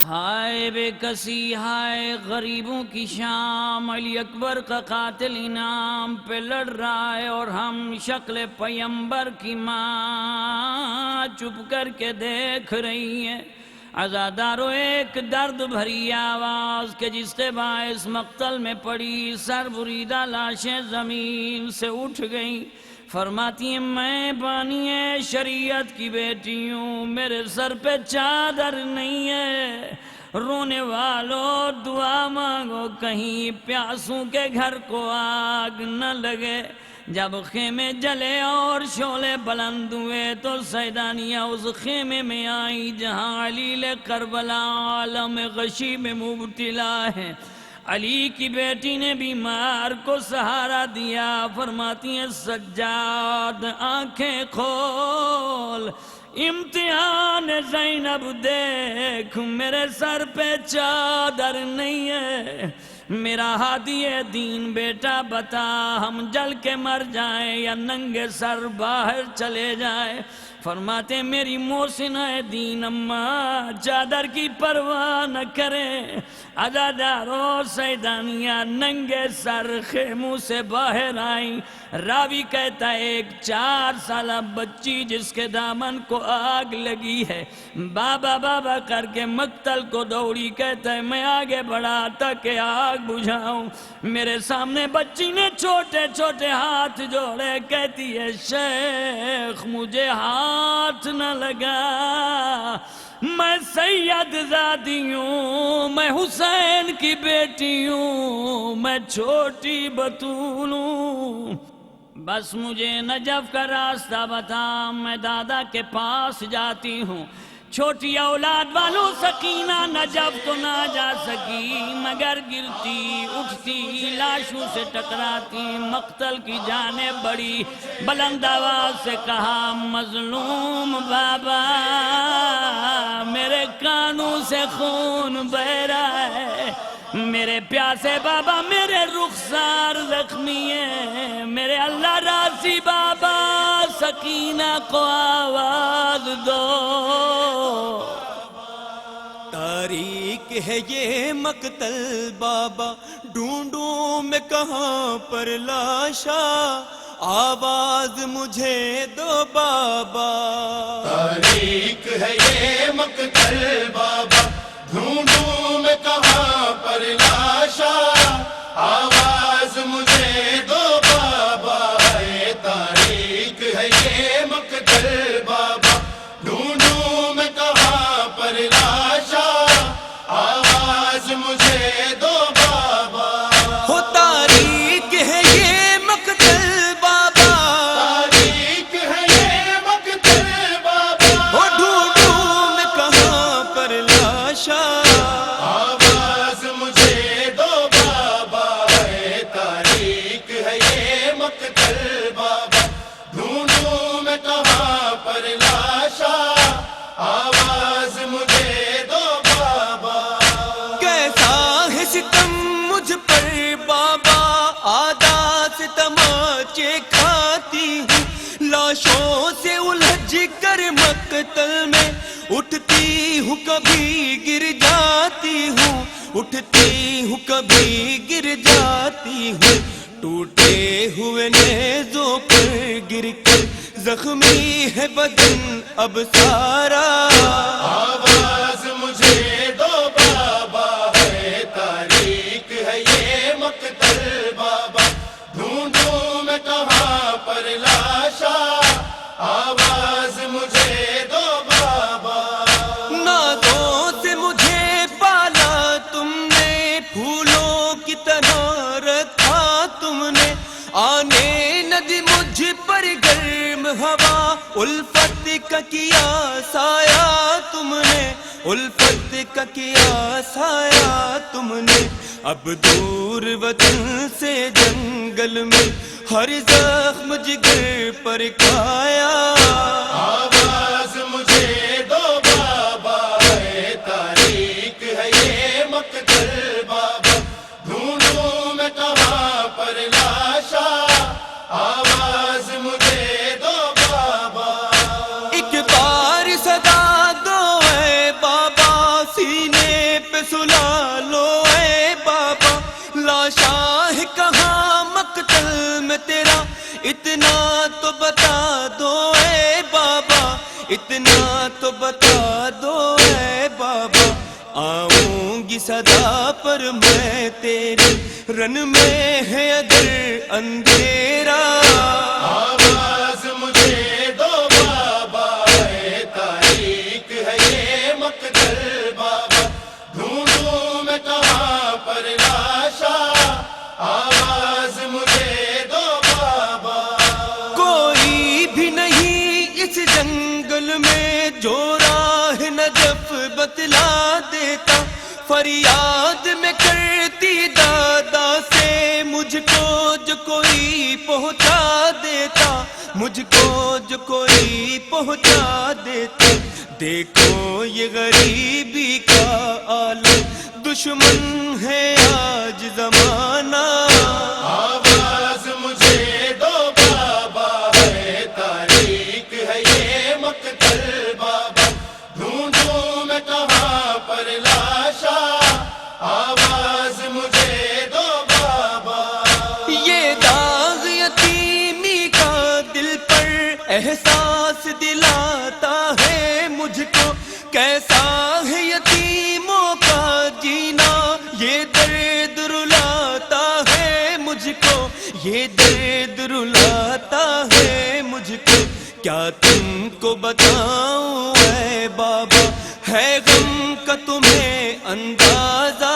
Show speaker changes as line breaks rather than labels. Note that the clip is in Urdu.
ہائے بے کسی، ہائے غریبوں کی شام، علی اکبر کا قاتل انعام پہ لڑ رہا ہے اور ہم شکل پیمبر کی ماں چپ کر کے دیکھ رہی ہیں۔ عزادارو ایک درد بھری آواز کہ جس کے باعث مقتل میں پڑی سر بریدہ لاشیں زمین سے اٹھ گئیں، فرماتی ہیں میں بانی شریعت کی بیٹی ہوں، میرے سر پہ چادر نہیں ہے، رونے والوں دعا مانگو کہیں پیاسوں کے گھر کو آگ نہ لگے۔ جب خیمے جلے اور شعلے بلند ہوئے تو سیدانیہ اس خیمے میں آئی جہاں علیل کربلا عالم غشی میں مبتلا ہے۔ علی کی بیٹی نے بیمار کو سہارا دیا، فرماتی ہیں سجاد آنکھیں کھول، امتحان زینب دیکھ، میرے سر پہ چادر نہیں ہے، میرا ہادی دین بیٹا بتا ہم جل کے مر جائیں یا ننگے سر باہر چلے جائیں؟ فرماتے میری محسنہ دین اماں چادر کی پرواہ نہ کریں، عزادارو سیدانیہ ننگے سر خیموں سے باہر آئیں۔ راوی کہتا ہے ایک 4 سالہ بچی جس کے دامن کو آگ لگی ہے بابا بابا کر کے مقتل کو دوڑی، کہتا ہے میں آگے بڑھا تاکہ آگ بجھاؤں، میرے سامنے بچی نے چھوٹے چھوٹے ہاتھ جوڑے، کہتی ہے شیخ مجھے ہاتھ نہ لگا، میں سید زادی ہوں، میں حسین کی بیٹی ہوں، میں چھوٹی بطول ہوں، بس مجھے نجف کا راستہ بتا، میں دادا کے پاس جاتی ہوں۔ چھوٹی اولاد والوں سکینہ نجف تو نہ جا سکی مگر گرتی اٹھتی لاشوں سے ٹکراتی مقتل کی جانب بڑی بلند آواز سے کہا مظلوم بابا میرے کانوں سے خون بہہ رہا ہے، میرے پیاسے بابا میرے رخسار زخمی ہے، میرے اللہ راضی بابا سکینہ کو آواز دو۔
تاریک ہے یہ مقتل بابا ڈھونڈوں میں کہاں پر لاشا، آواز مجھے دو بابا۔
تاریک ہے یہ مقتل بابا ڈھونڈوں میں کہاں پر لاشا، آواز مجھے دو بابا۔ تاریک ہے یہ مقتل بابا ڈھونڈوں میں کہاں پر لاشا، آواز مجھے دو بابا۔
ہو تاریک ہے یہ مقتل بابا،
تاریک ہے یہ مقتل بابا،
ہو ڈھونڈوں میں کہاں پر لاشا،
آواز مجھے دو بابا۔ تاریک ہے یہ مقتل بابا ڈھونڈوں میں کہاں پر لاشا، آواز مجھے دو بابا۔
کیسا ہے ستم مجھ پر بابا، آدھا سے تماچے کھاتی ہوں، لاشوں سے الجھ کر مقتل میں اٹھتی ہوں کبھی گر جاتی ہوں، اٹھتی ہوں کبھی گر جاتی ہوں، ٹوٹے ہوئے نیزوں پر گر کر زخمی ہے بدن اب سارا،
آواز مجھے دو بابا۔ تاریک ہے یہ مقتل بابا ڈھونڈوں میں کہاں پر لاشا، آواز مجھے دو بابا۔
نازوں سے مجھے پالا تم نے، پھولوں کی طرح رکھا تم نے، آنے نہ دی مجھ پر گرم ہوا، الفت کا کیا سایہ تم نے، الفت کا کیا سایہ تم نے، اب دور وطن سے جنگل میں ہر زخم جگر پر کھایا،
آواز مجھے دو بابا۔ تاریک ہے یہ مقتل بابا ڈھونڈوں میں کہاں پر لاشا، آواز مجھے دو بابا۔
ایک بار صدا دو اے بابا، سینے پہ سلا لو اے بابا، لاشا ہے کہاں مقتل میں تیرا، اتنا تو بتا دو اے بابا، اتنا تو بتا دو اے بابا، آؤں گی صدا پر میں تیری، رن میں ہے اگر اندھیرا،
آواز مجھے دو بابا، اے تاریخ ہے یہ مقتل بابا، ڈھونڈوں میں کہاں پر لاشا، آواز مجھے دو بابا۔
کوئی بھی نہیں اس جنگل میں جو راہ نجف بتلا دیتا، فریاد میں کرتی دادا سے مجھ کو جو کوئی پہنچا دیتا، مجھ کو جو کوئی پہنچا دیتا، دیکھو یہ غریبی کا عالم، دشمن ہے آج زمانہ،
آواز مجھے دو بابا، ہے تاریخ ہے یہ مقتل بابا، ڈھونڈوں میں کہاں پر لاشا، آواز مجھے دو بابا۔
یہ داغ یتیمی کا دل پر احساس دلاتا ہے مجھ کو، کیسا ہے یتیموں کا جینا، یہ درد رلاتا ہے مجھ کو، یہ درد رلاتا ہے مجھ کو، کیا تم کو بتاؤں اے بابا، ہے غم کا تمہیں اندازہ،